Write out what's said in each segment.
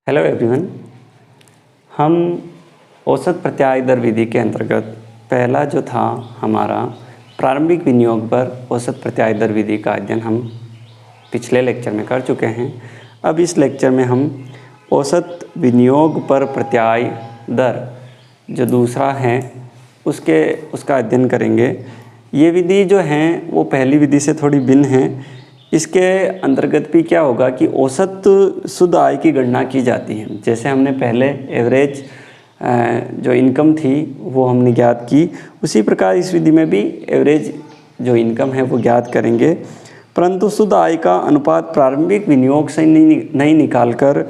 Hello everyone. हम औसत प्रत्याय दर विधि के अंतर्गत पहला जो था हमारा प्रारंभिक विनियोग पर औसत प्रत्याय दर विधि का अध्ययन हम पिछले लेक्चर में कर चुके हैं। अब इस लेक्चर में हम औसत विनियोग पर प्रत्याय दर जो दूसरा है उसका अध्ययन करेंगे। ये विधि जो है वो पहली विधि से थोड़ी भिन्न है। इसके अंतर्गत भी क्या होगा कि औसत शुद्ध आय की गणना की जाती है। जैसे हमने पहले एवरेज जो इनकम थी वो हमने ज्ञात की, उसी प्रकार इस विधि में भी एवरेज जो इनकम है वो ज्ञात करेंगे, परंतु शुद्ध आय का अनुपात प्रारंभिक विनियोग से नहीं निकालकर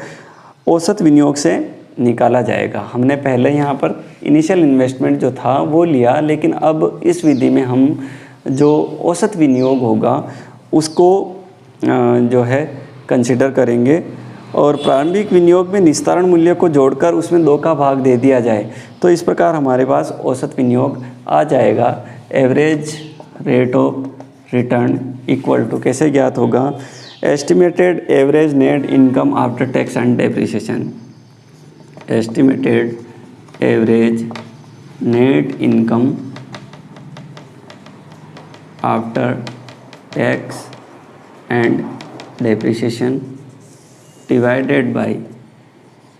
औसत विनियोग से निकाला जाएगा। हमने पहले यहाँ पर इनिशियल इन्वेस्टमेंट जो था वो लिया, लेकिन अब इस विधि में हम जो औसत विनियोग होगा उसको जो है कंसिडर करेंगे और प्रारंभिक विनियोग में निस्तारण मूल्य को जोड़कर उसमें 2 का भाग दे दिया जाए तो इस प्रकार हमारे पास औसत विनियोग आ जाएगा। Average rate of return equal to कैसे ज्ञात होगा, estimated average net income after tax and depreciation. Estimated average net income after tax and depreciation divided by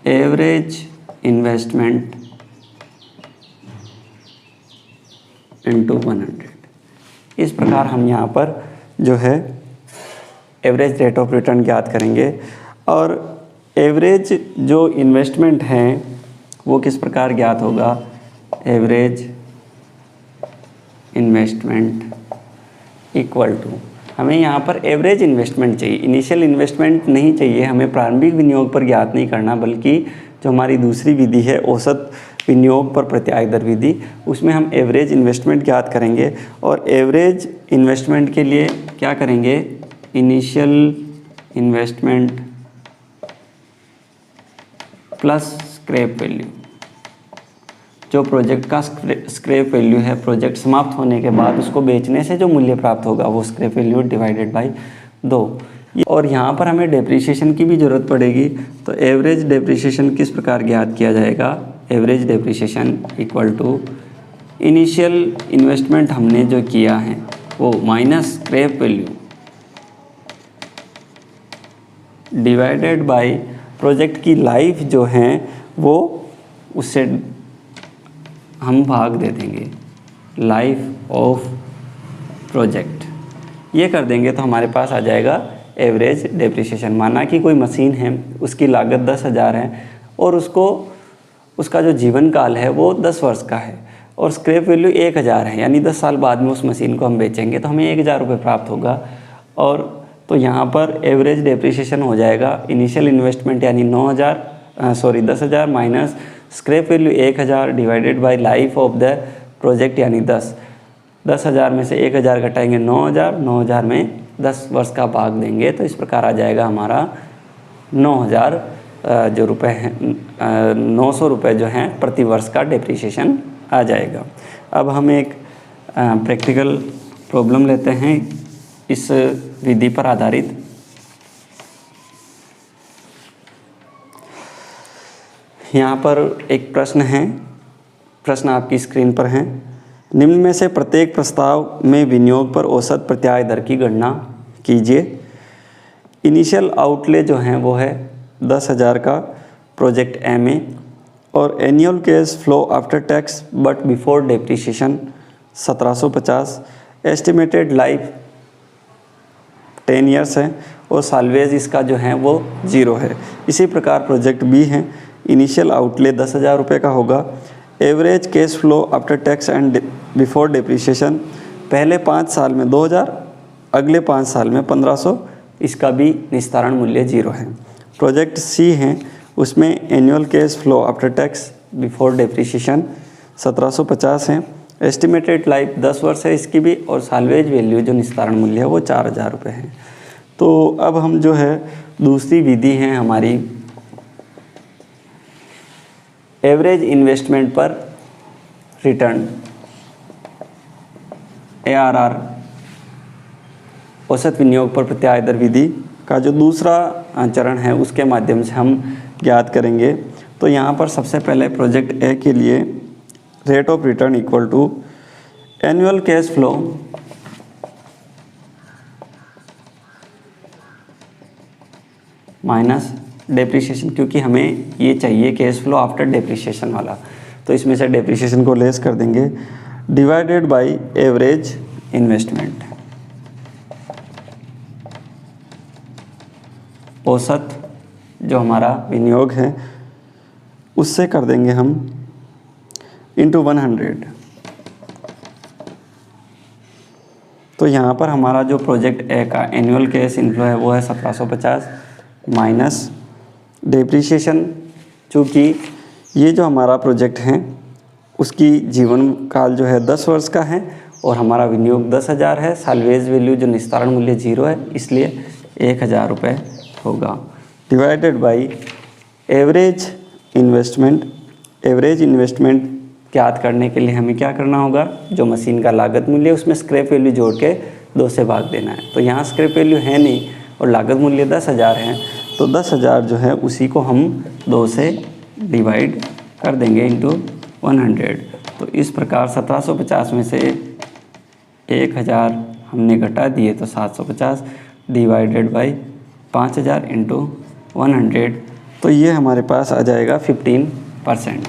average investment into 100। इस प्रकार हम यहाँ पर जो है एवरेज रेट ऑफ रिटर्न ज्ञात करेंगे और एवरेज जो इन्वेस्टमेंट है वो किस प्रकार ज्ञात होगा, एवरेज इन्वेस्टमेंट इक्वल टू, हमें यहाँ पर एवरेज इन्वेस्टमेंट चाहिए, इनिशियल इन्वेस्टमेंट नहीं चाहिए। हमें प्रारंभिक विनियोग पर ज्ञात नहीं करना, बल्कि जो हमारी दूसरी विधि है औसत विनियोग पर प्रत्याय दर विधि, उसमें हम एवरेज इन्वेस्टमेंट ज्ञात करेंगे और एवरेज इन्वेस्टमेंट के लिए क्या करेंगे, initial investment plus scrap value. जो प्रोजेक्ट का स्क्रैप वैल्यू है, प्रोजेक्ट समाप्त होने के बाद उसको बेचने से जो मूल्य प्राप्त होगा वो स्क्रैप वैल्यू डिवाइडेड बाय 2। और यहाँ पर हमें डेप्रिसिएशन की भी ज़रूरत पड़ेगी, तो एवरेज डेप्रिसिएशन किस प्रकार ज्ञात किया जाएगा, average depreciation equal to initial investment हमने जो किया है वो minus scrap value divided by project की लाइफ जो है वो उससे हम भाग दे देंगे, लाइफ ऑफ प्रोजेक्ट। ये कर देंगे तो हमारे पास आ जाएगा एवरेज डेप्रिसिएशन। माना कि कोई मशीन है, उसकी लागत 10,000 है और उसका जो जीवन काल है वो 10 वर्ष का है और स्क्रैप वैल्यू 1,000 है, यानी 10 साल बाद में उस मशीन को हम बेचेंगे तो हमें 1,000 रुपये प्राप्त होगा। और तो यहाँ पर एवरेज डेप्रिसिएशन हो जाएगा इनिशियल इन्वेस्टमेंट यानी 10,000 minus scrap value 1,000 divided by life of the project यानी 10,000 में से 1,000 घटाएंगे 9,000 में 10 वर्ष का भाग देंगे तो इस प्रकार आ जाएगा हमारा 9,000 जो रुपये हैं 900 रुपये जो हैं प्रति वर्ष का डेप्रिसिएशन आ जाएगा। अब हम एक प्रैक्टिकल प्रॉब्लम लेते हैं इस विधि पर आधारित। यहाँ पर एक प्रश्न है, प्रश्न आपकी स्क्रीन पर है। निम्न में से प्रत्येक प्रस्ताव में विनियोग पर औसत प्रत्याय दर की गणना कीजिए। इनिशियल आउटले जो हैं वो है 10,000 का प्रोजेक्ट एम ए और annual cash flow after tax but before depreciation 1750। Estimated life 10 years है और साल्वेज इसका जो है वो 0 है। इसी प्रकार प्रोजेक्ट बी है, इनिशियल आउटले 10,000 रुपये का होगा। Average cash flow after tax and before depreciation, पहले 5 साल में 2,000, अगले 5 साल में 1,500, इसका भी निस्तारण मूल्य 0 है। प्रोजेक्ट सी है, उसमें annual cash flow after tax before depreciation 1750 है। एस्टिमेटेड लाइफ 10 वर्ष है इसकी भी और साल्वेज वैल्यू जो निस्तारण मूल्य है वो 4,000 रुपये है। तो अब हम जो है दूसरी विधि है हमारी एवरेज इन्वेस्टमेंट पर रिटर्न ARR औसत विनियोग पर प्रत्याय दर विधि का जो दूसरा चरण है उसके माध्यम से हम ज्ञात करेंगे। तो यहाँ पर सबसे पहले प्रोजेक्ट ए के लिए rate of return equal to annual cash flow minus depreciation, क्योंकि हमें ये चाहिए कैश फ्लो आफ्टर डेप्रिसिएशन वाला, तो इसमें से डेप्रिसिएशन को लेस कर देंगे, डिवाइडेड बाय एवरेज इन्वेस्टमेंट, औसत जो हमारा विनियोग है उससे कर देंगे हम इंटू 100। तो यहाँ पर हमारा जो प्रोजेक्ट ए का एनुअल कैश इनफ्लो है वो है 1750 माइनस डेप्रिसिएशन, चूँकि ये जो हमारा प्रोजेक्ट है उसकी जीवन काल जो है 10 वर्ष का है और हमारा विनियोग 10,000 है। साल्वेज वैल्यू जो निस्तारण मूल्य 0 है, इसलिए 1,000 रुपये होगा, divided by average investment. Average investment ज्ञात करने के लिए हमें क्या करना होगा, जो मशीन का लागत मूल्य है उसमें स्क्रैप वैल्यू जोड़ के 2 से भाग देना है। तो यहाँ स्क्रैप वैल्यू है नहीं और लागत मूल्य 10,000 है, तो 10,000 जो है उसी को हम 2 से डिवाइड कर देंगे इंटू 100। तो इस प्रकार 1750 में से 1,000 हमने घटा दिए तो 750 डिवाइडेड बाई 5,000 इंटू 100, तो ये हमारे पास आ जाएगा 15%।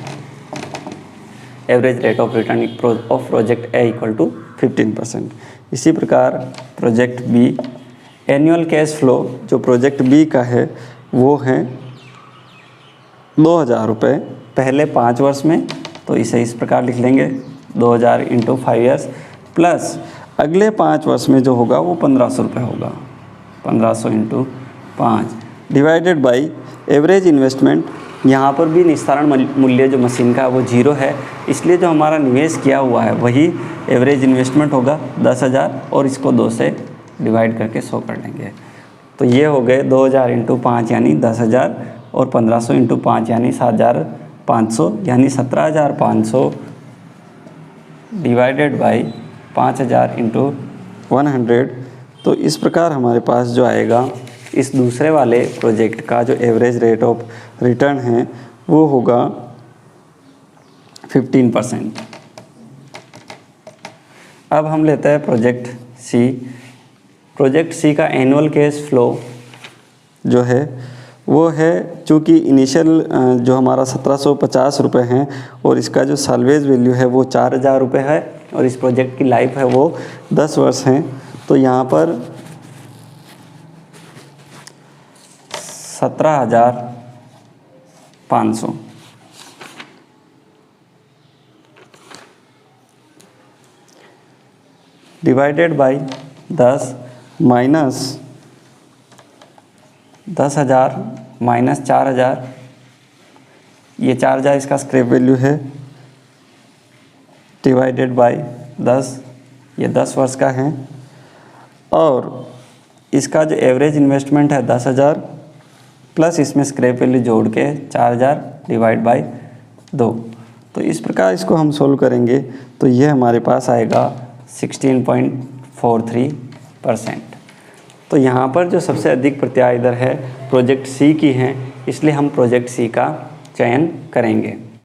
Average rate of return of project A equal to 15%। इसी प्रकार project B, annual cash flow जो प्रोजेक्ट बी का है वो है 2,000 रुपये पहले 5 वर्ष में, तो इसे इस प्रकार लिख लेंगे 2,000 इंटू 5 ईयर्स, प्लस अगले 5 वर्ष में जो होगा वो 1,500 रुपये होगा, 1,500 into 5 divided by average investment. यहाँ पर भी निस्तारण मूल्य जो मशीन का वो 0 है, इसलिए जो हमारा निवेश किया हुआ है वही एवरेज इन्वेस्टमेंट होगा 10,000 और इसको 2 से डिवाइड करके 100 कर लेंगे। तो ये हो गए 2,000 इंटू 5 यानी 10,000 और 1,500 इंटू 5 यानी 7,500 यानी 17,500 डिवाइडेड बाई 5,000 इंटू 100। तो इस प्रकार हमारे पास जो आएगा इस दूसरे वाले प्रोजेक्ट का जो एवरेज रेट ऑफ रिटर्न है वो होगा 15%। अब हम लेते हैं प्रोजेक्ट सी। प्रोजेक्ट सी का एनुअल कैश फ्लो जो है वो है, चूँकि इनिशियल जो हमारा 1750 रुपये हैं और इसका जो साल्वेज वैल्यू है वो 4,000 रुपये है और इस प्रोजेक्ट की लाइफ है वो 10 वर्ष हैं। तो यहाँ पर 17,500 डिवाइडेड बाई 10 माइनस 10,000 माइनस 4,000, ये 4,000 इसका स्क्रैप वैल्यू है, डिवाइडेड बाई 10, ये 10 वर्ष का है और इसका जो एवरेज इन्वेस्टमेंट है 10,000 प्लस इसमें स्क्रैप वैल्यू जोड़ के 4,000 डिवाइड बाई 2। तो इस प्रकार इसको हम सोल्व करेंगे तो ये हमारे पास आएगा 16.43%। तो यहाँ पर जो सबसे अधिक प्रत्याय दर है प्रोजेक्ट सी की है, इसलिए हम प्रोजेक्ट सी का चयन करेंगे।